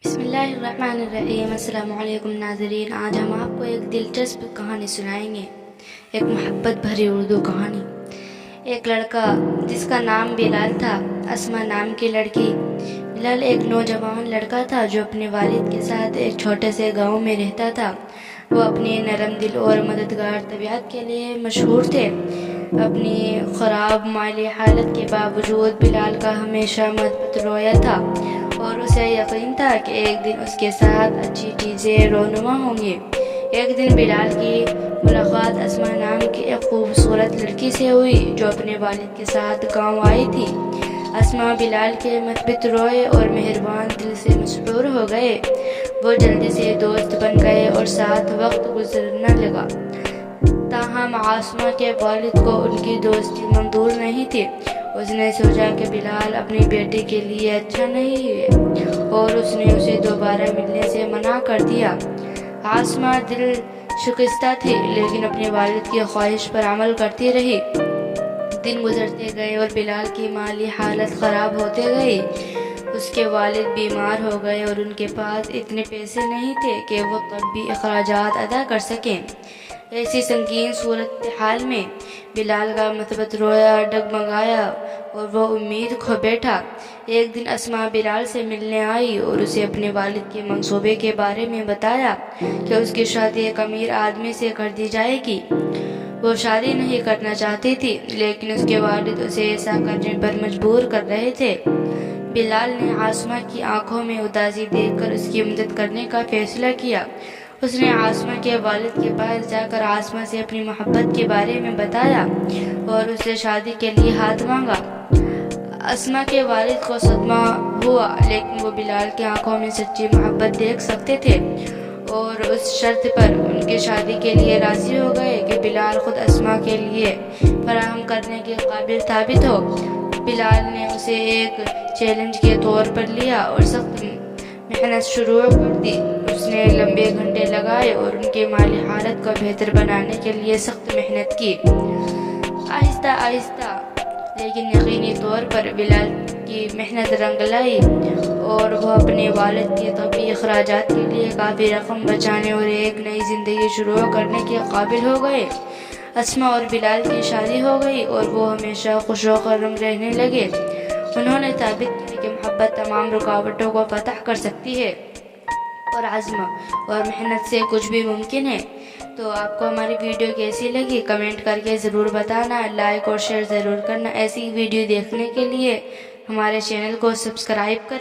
بسم اللہ الرحمن الرحیم۔ السلام علیکم ناظرین، آج ہم آپ کو ایک دلچسپ کہانی سنائیں گے، ایک محبت بھری اردو کہانی۔ ایک لڑکا جس کا نام بلال تھا، اسما نام کی لڑکی۔ بلال ایک نوجوان لڑکا تھا جو اپنے والد کے ساتھ ایک چھوٹے سے گاؤں میں رہتا تھا۔ وہ اپنی نرم دل اور مددگار طبیعت کے لیے مشہور تھے۔ اپنی خراب مالی حالت کے باوجود بلال کا ہمیشہ مثبت رویہ تھا اور اسے یقین تھا کہ ایک دن اس کے ساتھ اچھی چیزیں رونما ہوں گی۔ ایک دن بلال کی ملاقات اسما نام کی ایک خوبصورت لڑکی سے ہوئی جو اپنے والد کے ساتھ گاؤں آئی تھی۔ اسما بلال کے مثبت رویے اور مہربان دل سے مسحور ہو گئے۔ وہ جلدی سے دوست بن گئے اور ساتھ وقت گزرنے لگا۔ تاہم اسما کے والد کو ان کی دوستی منظور نہیں تھی۔ اس نے سوچا کہ بلال اپنی بیٹی کے لیے اچھا نہیں ہے اور اس نے اسے دوبارہ ملنے سے منع کر دیا۔ اسما دل شکستہ تھی لیکن اپنے والد کی خواہش پر عمل کرتی رہی۔ دن گزرتے گئے اور بلال کی مالی حالت خراب ہوتے گئی۔ اس کے والد بیمار ہو گئے اور ان کے پاس اتنے پیسے نہیں تھے کہ وہ طبی اخراجات ادا کر سکیں۔ ایسی سنگین صورتحال میں بلال کا مثبت رویہ ڈگمگایا اور وہ امید کھو بیٹھا۔ ایک دن اسما بلال سے ملنے آئی اور اسے اپنے والد کے منصوبے کے بارے میں بتایا کہ اس کی شادی ایک امیر آدمی سے کر دی جائے گی۔ وہ شادی نہیں کرنا چاہتی تھی لیکن اس کے والد اسے ایسا کرنے پر مجبور کر رہے تھے۔ بلال نے اسما کی آنکھوں میں اداسی دیکھ کر اس کی مدد کرنے کا فیصلہ کیا۔ اس نے اسما کے والد کے پاس جا کر اسما سے اپنی محبت کے بارے میں بتایا اور اس سے شادی کے لیے ہاتھ مانگا۔ اسما کے والد کو صدمہ ہوا لیکن وہ بلال کی آنکھوں میں سچی محبت دیکھ سکتے تھے اور اس شرط پر ان کی شادی کے لیے راضی ہو گئے کہ بلال خود اسما کے لیے فراہم کرنے کے قابل ثابت ہو۔ بلال نے اسے ایک چیلنج کے طور پر لیا اور سخت محنت شروع کر دی۔ اس نے لمبے گھنٹے لگائے اور ان کی مالی حالت کو بہتر بنانے کے لیے سخت محنت کی۔ آہستہ آہستہ لیکن یقینی طور پر بلال کی محنت رنگ لائی اور وہ اپنے والد کے طبی اخراجات کے لیے کافی رقم بچانے اور ایک نئی زندگی شروع کرنے کے قابل ہو گئے۔ اسما اور بلال کی شادی ہو گئی اور وہ ہمیشہ خوش و خرم رہنے لگے۔ انہوں نے ثابت کیا کہ محبت تمام رکاوٹوں کو فتح کر سکتی ہے اور عزم اور محنت سے کچھ بھی ممکن ہے۔ تو آپ کو ہماری ویڈیو کیسی لگی کمنٹ کر کے ضرور بتانا، لائک اور شیئر ضرور کرنا۔ ایسی ویڈیو دیکھنے کے لیے ہمارے چینل کو سبسکرائب کریں۔